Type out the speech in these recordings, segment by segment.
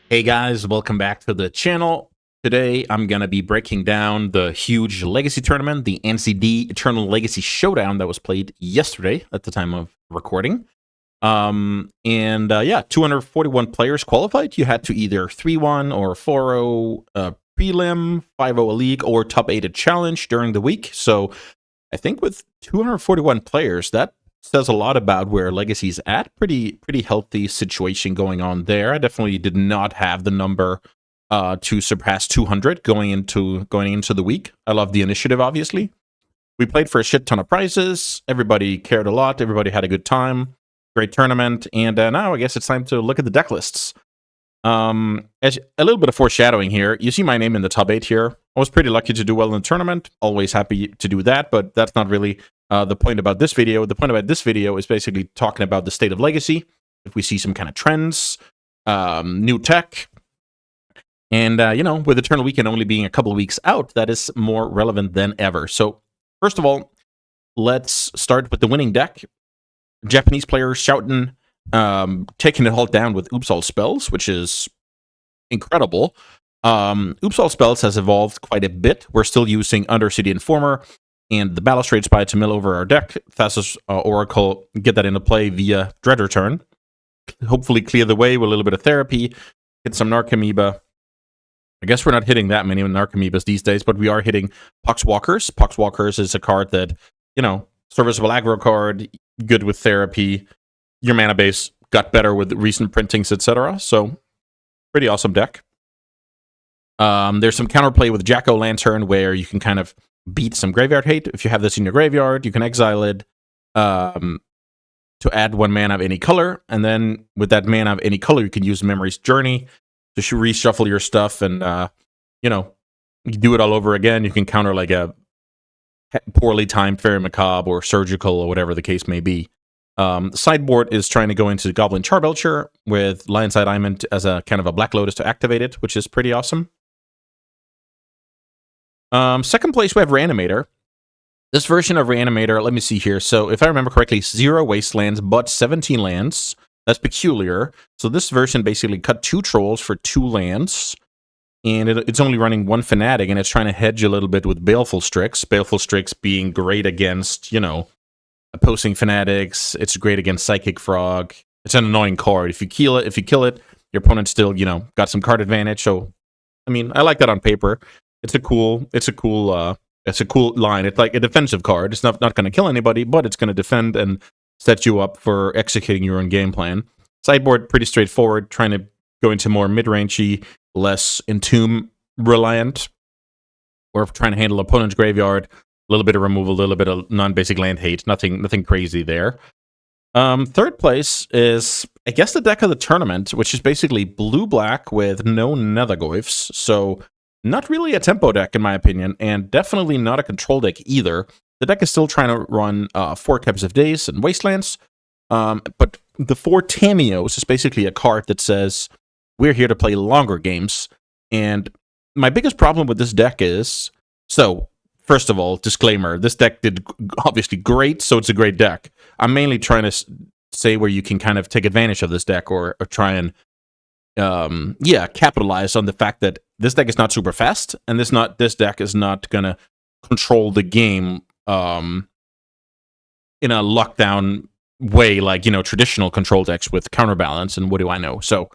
Hey guys, welcome back to the channel. Today I'm going to be breaking down the huge legacy tournament, the AnziD Eternal Legacy Showdown that was played yesterday at the time of recording. Yeah, 241 players qualified. You had to either 3-1 or 4-0 prelim, 5-0 a league, or top 8 a challenge during the week. So I think with 241 players, that says a lot about where Legacy's at. Pretty healthy situation going on there. I definitely did not have the number to surpass 200 going into the week. I love the initiative, obviously. We played for a shit ton of prizes. Everybody cared a lot. Everybody had a good time. Great tournament. And now I guess it's time to look at the deck lists. As a little bit of foreshadowing here, you see my name in the top 8 here. I was pretty lucky to do well in the tournament. Always happy to do that, but that's not really the point about this video. The point about this video is basically talking about the state of Legacy, if we see some kind of trends, new tech, and, with Eternal Weekend only being a couple of weeks out, that is more relevant than ever. So, first of all, let's start with the winning deck. Japanese player Showdown taking it all down with Oops All Spells, which is incredible. Oops All Spells has evolved quite a bit. We're still using Undercity Informer and the Balustrade Spy to mill over our deck. Thassa's Oracle, get that into play via Dredge turn. Hopefully clear the way with a little bit of therapy. Hit some Narcomoeba. I guess we're not hitting that many Narcomoebas these days, but we are hitting Poxwalkers. Poxwalkers is a card that, serviceable aggro card, good with therapy. Your mana base got better with recent printings, etc. So, pretty awesome deck. There's some counterplay with Jack-O-Lantern where you can kind of beat some graveyard hate. If you have this in your graveyard, you can exile it to add 1 mana of any color. And then with that mana of any color, you can use Memory's Journey to reshuffle your stuff and, you do it all over again. You can counter like a poorly timed Fairy Macabre or Surgical or whatever the case may be. The sideboard is trying to go into Goblin Charbelcher with Lionside Diamond as a kind of a Black Lotus to activate it, which is pretty awesome. Second place, we have Reanimator. This version of Reanimator, let me see here. So if I remember correctly, 0 wastelands, but 17 lands. That's peculiar. So this version basically cut 2 trolls for 2 lands. And it's only running 1 Fanatic, and it's trying to hedge a little bit with Baleful Strix. Baleful Strix being great against, opposing Fanatics. It's great against Psychic Frog. It's an annoying card. If you kill it, your opponent still, got some card advantage. So, I like that on paper. It's a cool line. It's like a defensive card. It's not going to kill anybody, but it's going to defend and set you up for executing your own game plan. Sideboard, pretty straightforward, trying to go into more mid-rangey, less Entomb reliant. Or trying to handle opponent's graveyard, a little bit of removal, a little bit of non-basic land hate, nothing crazy there. Third place is, I guess, the deck of the tournament, which is basically blue-black with no Nethergoyfs, so not really a tempo deck, in my opinion, and definitely not a control deck either. The deck is still trying to run 4 Caps of Days and Wastelands, but the 4 Tamios is basically a card that says, we're here to play longer games, and my biggest problem with this deck is, so, first of all, disclaimer, this deck did obviously great, so it's a great deck. I'm mainly trying to say where you can kind of take advantage of this deck or try and capitalize on the fact that this deck is not super fast, and this deck is not gonna control the game in a lockdown way, like traditional control decks with counterbalance and what do I know. So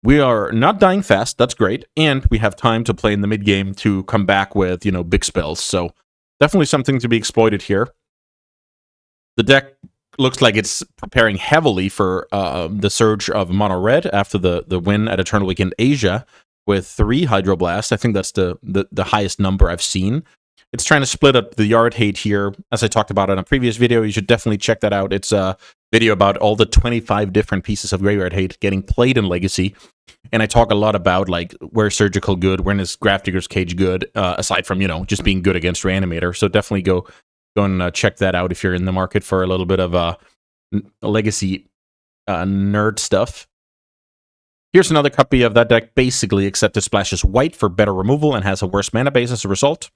we are not dying fast. That's great, and we have time to play in the mid game to come back with big spells. So definitely something to be exploited here. The deck looks like it's preparing heavily for the surge of Mono Red after the win at Eternal Weekend Asia with 3 Hydroblast. I think that's the highest number I've seen. It's trying to split up the yard hate here, as I talked about in a previous video. You should definitely check that out. It's a video about all the 25 different pieces of graveyard hate getting played in Legacy. And I talk a lot about, like, where's Surgical good, when is Grafdigger's Cage good, aside from, just being good against Reanimator. So definitely go and check that out if you're in the market for a little bit of a Legacy nerd stuff. Here's another copy of that deck, basically, except it splashes white for better removal and has a worse mana base as a result.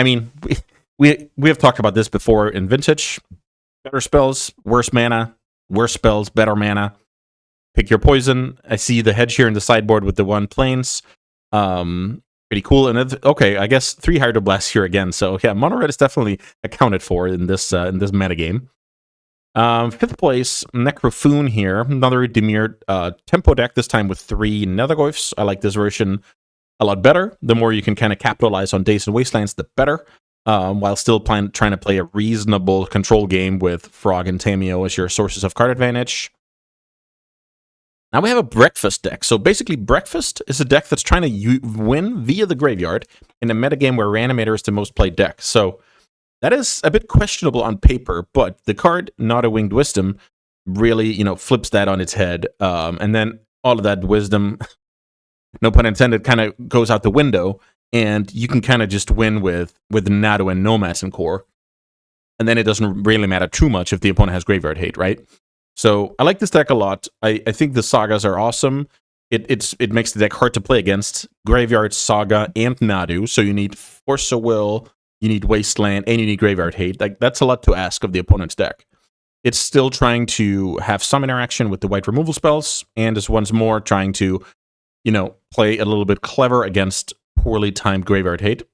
We have talked about this before in Vintage. Better spells, worse mana. Worse spells, better mana. pick your poison. I see the hedge here in the sideboard with the 1 planes. Pretty cool. And okay, I guess 3 Hydroblasts here again. So yeah, mono red is definitely accounted for in this metagame. 5th place, Necrofoon here. Another Demir tempo deck, this time with 3 Nethergoyfs. I like this version a lot better. The more you can kind of capitalize on Days and Wastelands, the better. While still trying to play a reasonable control game with Frog and Tameo as your sources of card advantage. Now we have a Breakfast deck. So basically, Breakfast is a deck that's trying to win via the graveyard in a metagame where Reanimator is the most played deck. So that is a bit questionable on paper, but the card, Not a Winged Wisdom, really, flips that on its head. And then all of that wisdom, no pun intended, kind of goes out the window, and you can kind of just win with Nado and Nomads in core. And then it doesn't really matter too much if the opponent has graveyard hate, right? So I like this deck a lot. I think the Sagas are awesome. It makes the deck hard to play against. Graveyard, Saga, and Nadu. So you need Force of Will, you need Wasteland, and you need Graveyard Hate. Like, that's a lot to ask of the opponent's deck. It's still trying to have some interaction with the white removal spells, and is once more trying to, play a little bit clever against poorly timed Graveyard Hate.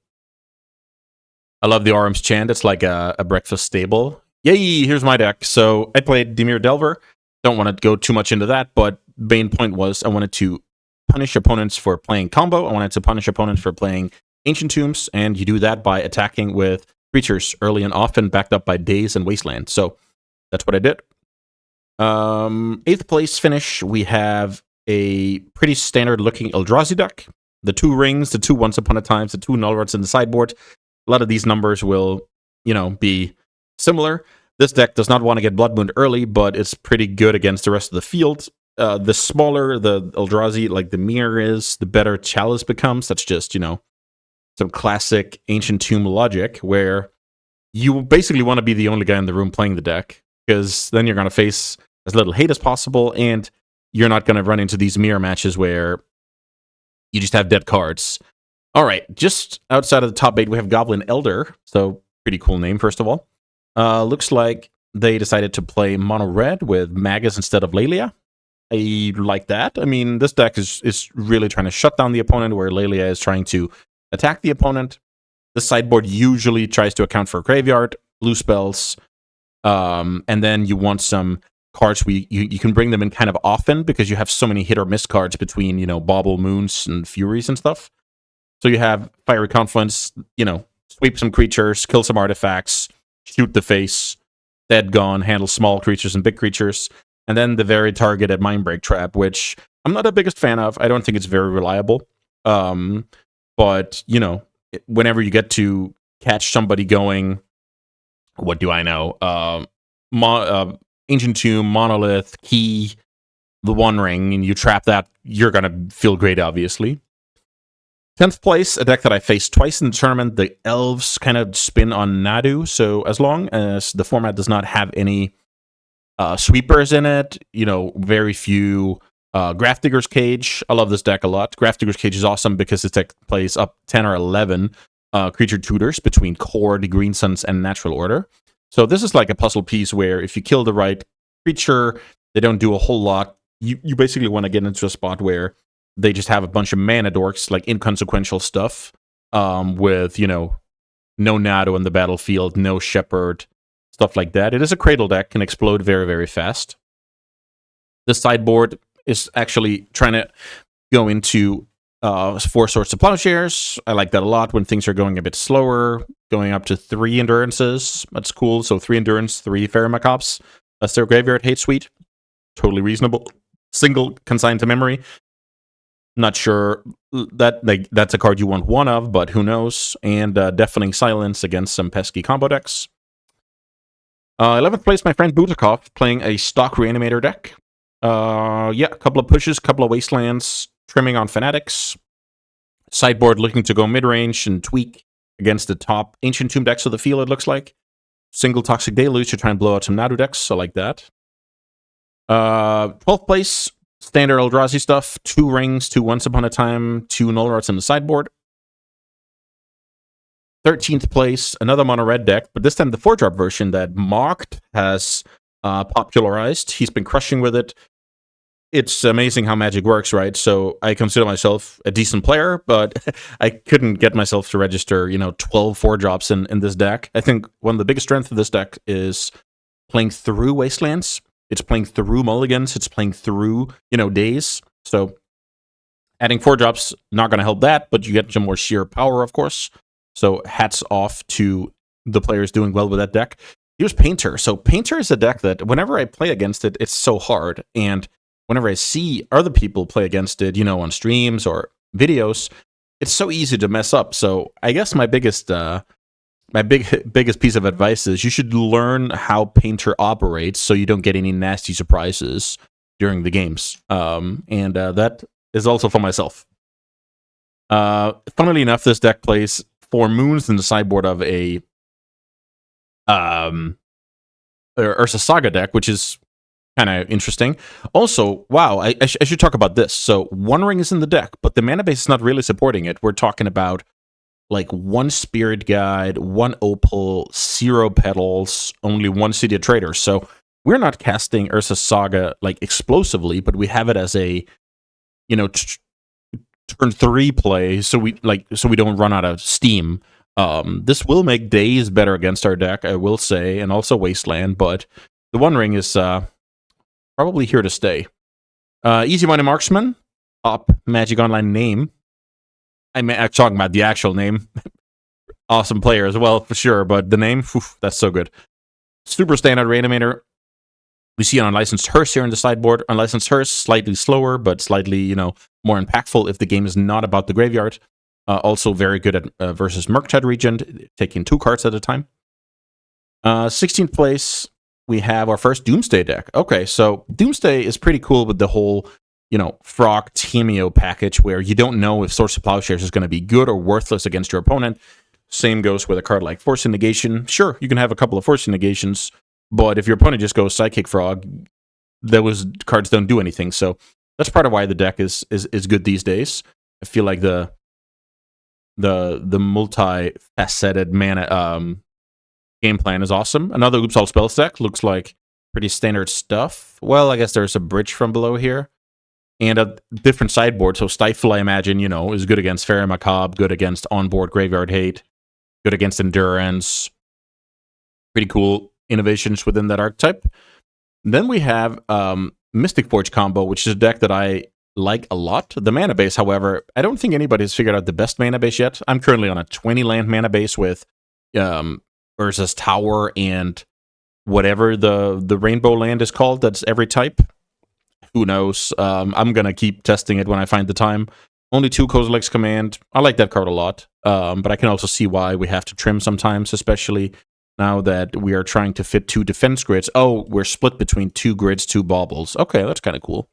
I love the Auram's Chant. It's like a breakfast stable. Yay, here's my deck. So I played Demir Delver. Don't want to go too much into that, but main point was I wanted to punish opponents for playing combo. I wanted to punish opponents for playing Ancient Tombs, and you do that by attacking with creatures early and often, backed up by Days and Wasteland. So that's what I did. 8th place finish, we have a pretty standard looking Eldrazi deck. The 2 rings, the 2 Once Upon a Times, the 2 Nullrods in the sideboard. A lot of these numbers will, be similar. This deck does not want to get Blood Moon early, but it's pretty good against the rest of the field. The smaller the Eldrazi, like the Demir is, the better Chalice becomes. That's just, some classic Ancient Tomb logic, where you basically want to be the only guy in the room playing the deck, because then you're going to face as little hate as possible, and you're not going to run into these mirror matches where you just have dead cards. All right, just outside of the top 8, we have Goblin Elder. So pretty cool name, first of all. Looks like they decided to play mono red with Magus instead of Lelia. I like that. I mean, this deck is really trying to shut down the opponent, where Lelia is trying to attack the opponent. The sideboard usually tries to account for graveyard, blue spells, and then you want some cards where you can bring them in kind of often, because you have so many hit or miss cards between, Bauble, Moons, and Furies and stuff. So you have Fiery Confluence, sweep some creatures, kill some artifacts, shoot the face, dead gone, handle small creatures and big creatures, and then the very targeted Mindbreak Trap, which I'm not the biggest fan of. I don't think it's very reliable. But, whenever you get to catch somebody going, what do I know? Ancient Tomb, Monolith, Key, the One Ring, and you trap that, you're going to feel great, obviously. 10th place, a deck that I faced twice in the tournament. The Elves kind of spin on Nadu, so as long as the format does not have any sweepers in it, very few Grafdigger's Cage. I love this deck a lot. Grafdigger's Cage is awesome because this deck plays up 10 or 11 creature tutors between Core, the Green Suns, and Natural Order. So this is like a puzzle piece where if you kill the right creature, they don't do a whole lot. You basically want to get into a spot where they just have a bunch of mana dorks, like inconsequential stuff, with, no Nado on the battlefield, no Shepherd, stuff like that. It is a Cradle deck, can explode very, very fast. The sideboard is actually trying to go into 4 Swords to Plowshares. I like that a lot when things are going a bit slower, going up to 3 Endurances. That's cool. So 3 Endurance, 3 Pharamacops. That's their Graveyard Hate suite. Totally reasonable. Single Consigned to Memory. Not sure that's a card you want one of, but who knows. And Deafening Silence against some pesky combo decks. 11th place, my friend Butakov, playing a stock Reanimator deck. A couple of pushes, couple of Wastelands, trimming on Fanatics. Sideboard looking to go mid-range and tweak against the top Ancient Tomb decks of the field, it looks like. Single Toxic Deluge to try and blow out some Nadu decks, I like that. 12th place, standard Eldrazi stuff. 2 rings, 2 Once Upon a Time, 2 Nullrods in the sideboard. 13th place, another mono-red deck, but this time the 4-drop version that Marked has popularized. He's been crushing with it. it's amazing how Magic works, right? So I consider myself a decent player, but I couldn't get myself to register, 12 4-drops in this deck. I think one of the biggest strengths of this deck is playing through Wastelands. It's playing through Mulligans. It's playing through, days. So adding 4-drops, not going to help that, but you get some more sheer power, of course. So hats off to the players doing well with that deck. Here's Painter. So Painter is a deck that whenever I play against it, it's so hard. And whenever I see other people play against it, on streams or videos, it's so easy to mess up. So I guess my biggest piece of advice is you should learn how Painter operates so you don't get any nasty surprises during the games. And that is also for myself. Funnily enough, this deck plays 4 moons in the sideboard of a Ursa Saga deck, which is kind of interesting. Also, wow, I should talk about this. So One Ring is in the deck, but the mana base is not really supporting it. We're talking about like 1 Spirit Guide, 1 Opal, 0 Petals, only 1 City of Traders. So we're not casting Ursa Saga like explosively, but we have it as a turn 3 play, so we don't run out of steam. This will make days better against our deck, I will say, and also Wasteland, but the One Ring is probably here to stay. Easy Money Marksman, top Magic Online name. I'm talking about the actual name. Awesome player as well, for sure, but the name, that's so good. Super standard Reanimator. We see an Unlicensed Hearse here in the sideboard. Unlicensed Hearse, slightly slower, but slightly, more impactful if the game is not about the graveyard. Also very good at versus Murktide Regent, taking 2 cards at a time. 16th place, we have our first Doomsday deck. Okay, so Doomsday is pretty cool with the whole, Frog Temio package where you don't know if Source of Plowshares is going to be good or worthless against your opponent. Same goes with a card like Force Negation. Sure, you can have a couple of Force Negations, but if your opponent just goes Psychic Frog, those cards don't do anything. So that's part of why the deck is good these days. I feel like the multi-faceted mana game plan is awesome. Another Oops All Spells deck looks like pretty standard stuff. Well, I guess there's a bridge from below here. And a different sideboard. So Stifle, I imagine, is good against Fairy Macabre, good against Onboard Graveyard Hate, good against Endurance. Pretty cool innovations within that archetype. Then we have Mystic Forge combo, which is a deck that I like a lot. The mana base, however, I don't think anybody's figured out the best mana base yet. I'm currently on a 20 land mana base with Urza's Tower and whatever the rainbow land is called. That's every type. Who knows? I'm going to keep testing it when I find the time. Only 2 Kozilek's Command. I like that card a lot, but I can also see why we have to trim sometimes, especially now that we are trying to fit 2 defense grids. Oh, we're split between 2 grids, 2 baubles. Okay, that's kind of cool.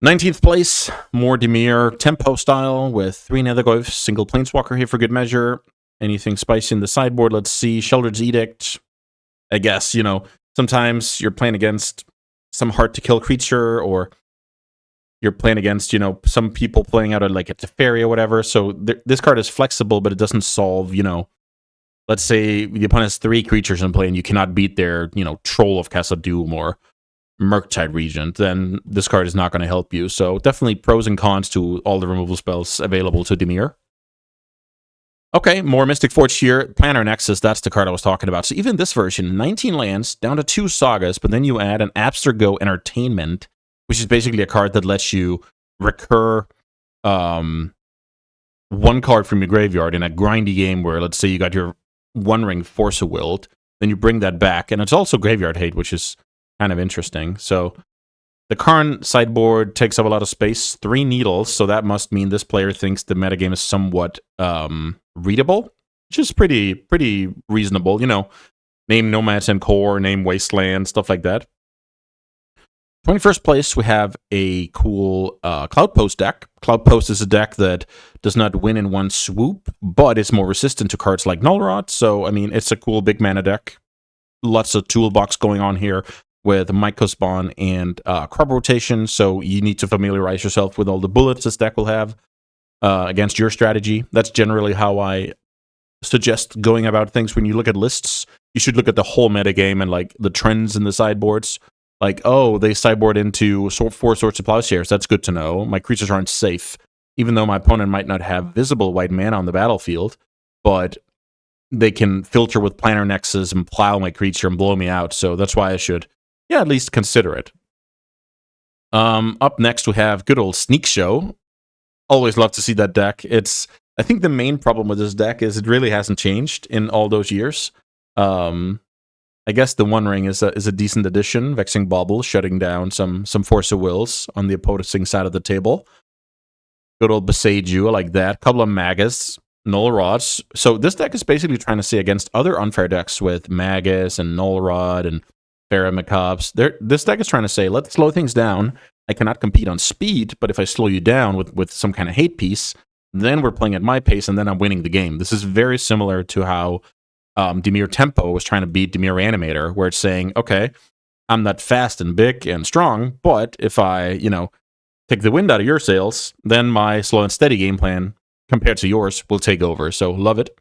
19th place, more Demir tempo style with 3 Nethergoyfs, single Planeswalker here for good measure. Anything spicy in the sideboard? Let's see. Sheldred's Edict. I guess, sometimes you're playing against some hard-to-kill creature, or you're playing against, some people playing out of, like, a Teferi or whatever. So this card is flexible, but it doesn't solve, let's say the opponent has 3 creatures in play and you cannot beat their, Troll of Casa Doom or Murktide Regent, then this card is not going to help you. So definitely pros and cons to all the removal spells available to Demir. Okay, more Mystic Forge here. Planar Nexus, that's the card I was talking about. So even this version, 19 lands, down to 2 sagas, but then you add an Abstergo Entertainment, which is basically a card that lets you recur 1 card from your graveyard in a grindy game where, let's say you got your One Ring Force of Willed, then you bring that back, and it's also Graveyard Hate, which is kind of interesting. So the Karn sideboard takes up a lot of space, 3 Needles, so that must mean this player thinks the metagame is somewhat readable, which is pretty reasonable. Name Nomads and Core, name Wasteland, stuff like that. 21st place, we have a cool Cloudpost deck. Cloudpost is a deck that does not win in one swoop, but it's more resistant to cards like Null Rod. So, I mean, it's a cool big mana deck. Lots of toolbox going on here with Mycospawn and crop rotation. So you need to familiarize yourself with all the bullets this deck will have against your strategy. That's generally how I suggest going about things when you look at lists. You should look at the whole metagame and like the trends in the sideboards. Like, oh, they sideboard into 4 Swords to Plowshares. That's good to know. My creatures aren't safe, even though my opponent might not have visible white mana on the battlefield, but they can filter with Planar Nexus and plow my creature and blow me out. So that's why I should, at least consider it. Up next, we have good old Sneak Show. Always love to see that deck. I think the main problem with this deck is it really hasn't changed in all those years. I guess the One Ring is a decent addition. Vexing Bauble, shutting down some Force of Wills on the opposing side of the table. Good old Beseiju, I like that. Couple of Magus, Null Rods. So this deck is basically trying to say against other unfair decks with Magus and Null Rod and Pharamacobs. This deck is trying to say, let's slow things down. I cannot compete on speed, but if I slow you down with some kind of hate piece, then we're playing at my pace, and then I'm winning the game. This is very similar to how Demir Tempo was trying to beat Demir Reanimator, where it's saying, okay, I'm not fast and big and strong, but if I, take the wind out of your sails, then my slow and steady game plan compared to yours will take over. So love it.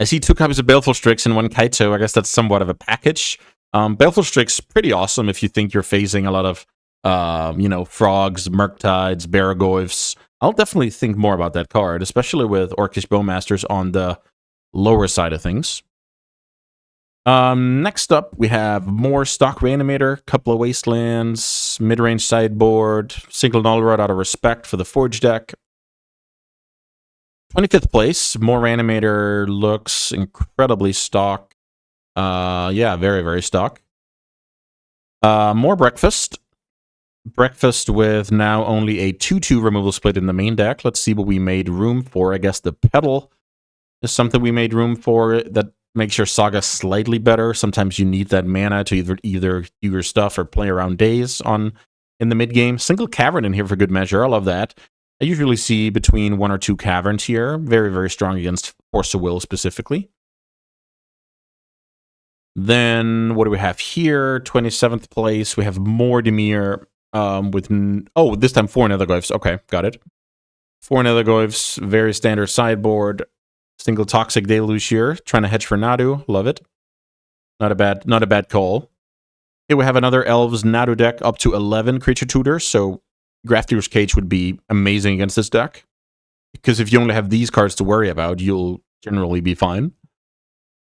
I see 2 copies of Baleful Strix and 1 Kaito. I guess that's somewhat of a package. Baleful Strix, pretty awesome if you think you're facing a lot of, frogs, Murktides, Baragoyfs. I'll definitely think more about that card, especially with Orcish Bowmasters on the lower side of things. Next up, we have more stock Reanimator, couple of Wastelands, mid-range sideboard, single Null Rod out of respect for the Forge deck. 25th place, more Reanimator, looks incredibly stock. Yeah, very, very stock. More Breakfast. Breakfast with now only a 2/2 removal split in the main deck. Let's see what we made room for. I guess the Petal is something we made room for that makes your Saga slightly better. Sometimes you need that mana to either do your stuff or play around days in the mid-game. Single Cavern in here for good measure. I love that. I usually see between 1 or 2 Caverns here. Very, very strong against Force of Will specifically. Then, what do we have here? 27th place. We have more Demir with... this time 4 Nethergoyfs. Okay, got it. 4 Nethergoyfs, very standard sideboard. Single Toxic Deluge here. Trying to hedge for Nadu. Love it. Not a bad call. Here we have another Elves Nadu deck up to 11 creature tutors, so Grafdigger's Cage would be amazing against this deck. Because if you only have these cards to worry about, you'll generally be fine.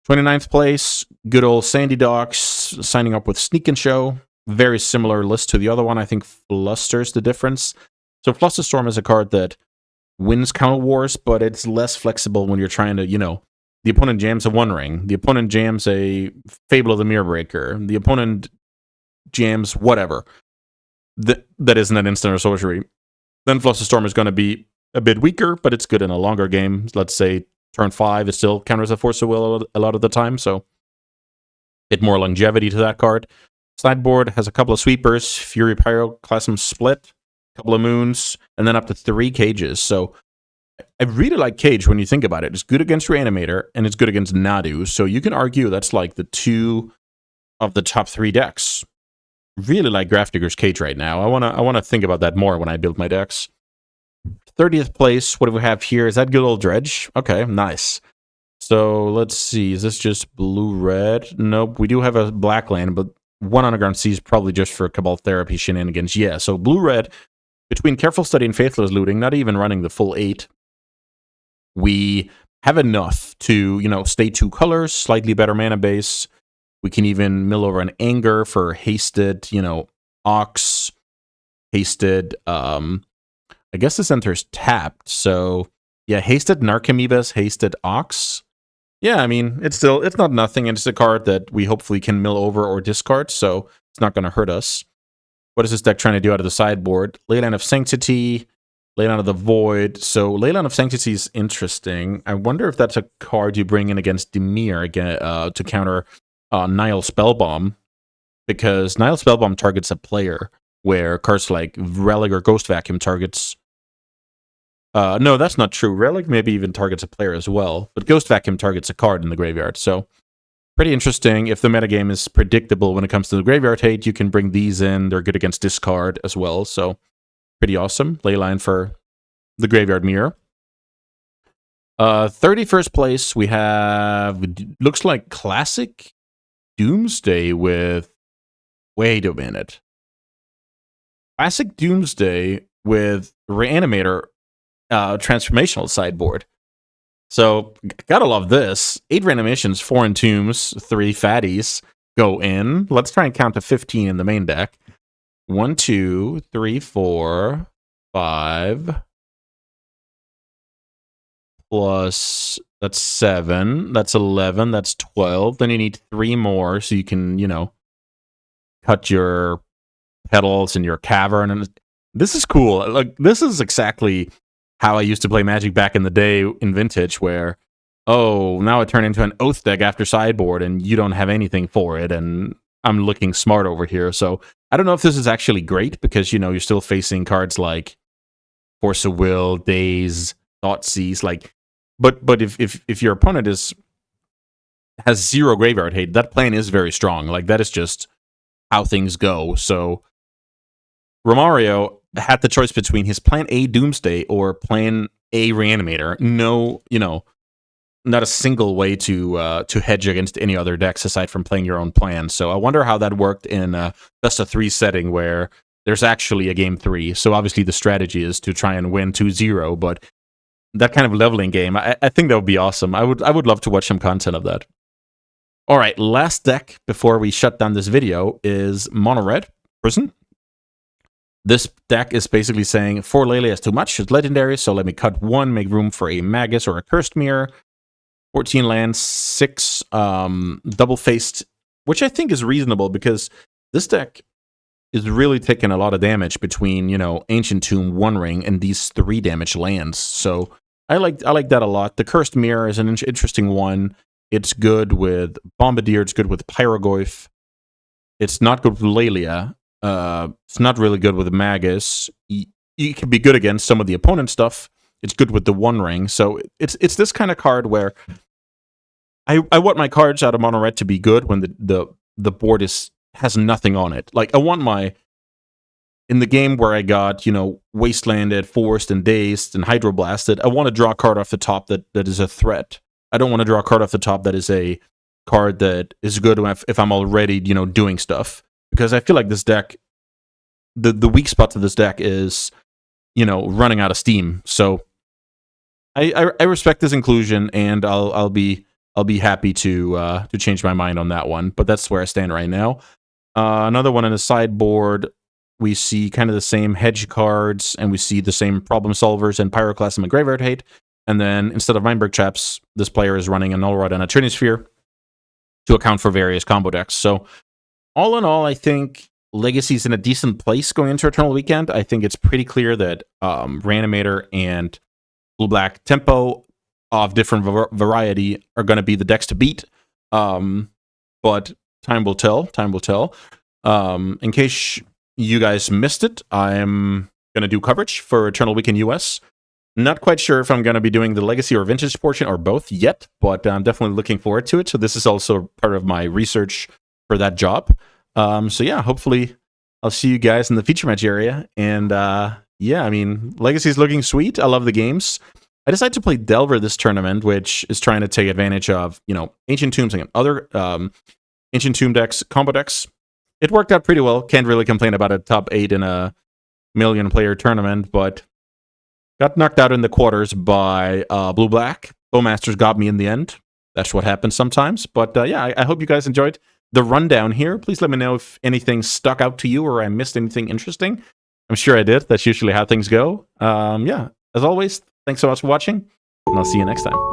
29th place, good old Sandy Docks, signing up with Sneak and Show. Very similar list to the other one. I think Fluster's the difference. So Flusterstorm is a card that wins Counter Wars, but it's less flexible when you're trying to, the opponent jams a One Ring. The opponent jams a Fable of the Mirror Breaker. The opponent jams whatever. That isn't an instant or sorcery. Then Flusterstorm is going to be a bit weaker, but it's good in a longer game. Let's say turn 5, it still counters a Force of Will a lot of the time, so a bit more longevity to that card. Sideboard has a couple of sweepers, Fury Pyroclasm Split, a couple of moons, and then up to 3 cages. So I really like Cage when you think about it. It's good against Reanimator, and it's good against Nadu, so you can argue that's like the 2 of the top 3 decks. Really like Grafdigger's Cage right now. I wanna think about that more when I build my decks. 30th place, what do we have here? Is that good old Dredge? Okay, nice. So let's see, is this just blue-red? Nope, we do have a black land, but 1 Underground Sea is probably just for Cabal Therapy shenanigans. Yeah, so blue-red, between Careful Study and Faithless Looting, not even running the full 8, we have enough to, stay 2 colors, slightly better mana base. We can even mill over an Anger for hasted, Ox, hasted, I guess this enters tapped, so yeah, hasted Narcomoebas, hasted Ox. Yeah, I mean, it's not nothing, and it's a card that we hopefully can mill over or discard, so it's not going to hurt us. What is this deck trying to do out of the sideboard? Leyline of Sanctity, Leyline of the Void. So Leyline of Sanctity is interesting. I wonder if that's a card you bring in against Demir again, to counter Nile Spellbomb, because Nile Spellbomb targets a player, where cards like Relic or Ghost Vacuum targets... no, that's not true. Relic maybe even targets a player as well, but Ghost Vacuum targets a card in the graveyard, so pretty interesting. If the metagame is predictable when it comes to the graveyard hate, you can bring these in. They're good against discard as well, so pretty awesome. Leyline for the Graveyard Mirror. 31st place, we have, looks like classic Doomsday with Wait a minute. Classic Doomsday with Reanimator transformational sideboard. So, gotta love this. 8 reanimations, 4 entombs, 3 fatties go in. Let's try and count to 15 in the main deck. 1, 2, 3, 4, 5. Plus, that's 7. That's 11. That's 12. Then you need 3 more so you can, you know, cut your petals in your cavern. And this is cool. Like, this is exactly how I used to play Magic back in the day in Vintage, where, oh, now it turned into an Oath deck after sideboard, and you don't have anything for it, and I'm looking smart over here. So I don't know if this is actually great, because, you know, you're still facing cards like Force of Will, Daze, Thoughtseize, like, but if your opponent has 0 graveyard hate, that plan is very strong. Like, that is just how things go. So Romario had the choice between his plan A Doomsday or plan A Reanimator. No, you know, not a single way to hedge against any other decks aside from playing your own plan. So I wonder how that worked in a best of 3 setting where there's actually a game 3. So obviously the strategy is to try and win 2-0, but that kind of leveling game, I think that would be awesome. I would love to watch some content of that. All right, last deck before we shut down this video is Mono Red Prison. This deck is basically saying 4 Lele is too much. It's legendary, so let me cut 1, make room for a Magus or a Cursed Mirror. 14 lands, 6 double-faced, which I think is reasonable because this deck is really taking a lot of damage between, you know, Ancient Tomb, One Ring, and these 3 damage lands. So I like that a lot. The Cursed Mirror is an interesting one. It's good with Bombardier. It's good with Pyrogoyf. It's not good with Lelia. It's not really good with Magus. You can be good against some of the opponent stuff. It's good with the One Ring. So it's this kind of card where I want my cards out of Mono Red to be good when the board has nothing on it. Like, I want my, in the game where I got, you know, Wastelanded, Forced, and Dazed, and Hydroblasted, I want to draw a card off the top that is a threat. I don't want to draw a card off the top that is a card that is good if I'm already, you know, doing stuff. Because I feel like this deck, the weak spot to this deck is, you know, running out of steam. So I respect this inclusion, and I'll be happy to change my mind on that one. But that's where I stand right now. Another one in the sideboard, we see kind of the same hedge cards, and we see the same problem solvers and Pyroclasm and Graveyard Hate. And then instead of Mindbreak Traps, this player is running a Null Rod and a Trinity Sphere to account for various combo decks. So all in all, I think Legacy's in a decent place going into Eternal Weekend. I think it's pretty clear that Reanimator and Blue-Black Tempo of different variety are going to be the decks to beat. But time will tell. Time will tell. In case you guys missed it, I'm going to do coverage for Eternal Weekend US. Not quite sure if I'm going to be doing the Legacy or Vintage portion or both yet, but I'm definitely looking forward to it. So this is also part of my research for that job. So yeah, hopefully I'll see you guys in the feature match area. And yeah, I mean, Legacy is looking sweet. I love the games. I decided to play Delver this tournament, which is trying to take advantage of, you know, Ancient Tombs and other Ancient Tomb decks, combo decks. It worked out pretty well. Can't really complain about a top 8 in a million-player tournament, but got knocked out in the quarters by Blue-Black. Bowmasters got me in the end. That's what happens sometimes. But yeah, I hope you guys enjoyed the rundown here. Please let me know if anything stuck out to you or I missed anything interesting. I'm sure I did. That's usually how things go. Yeah, as always, thanks so much for watching, and I'll see you next time.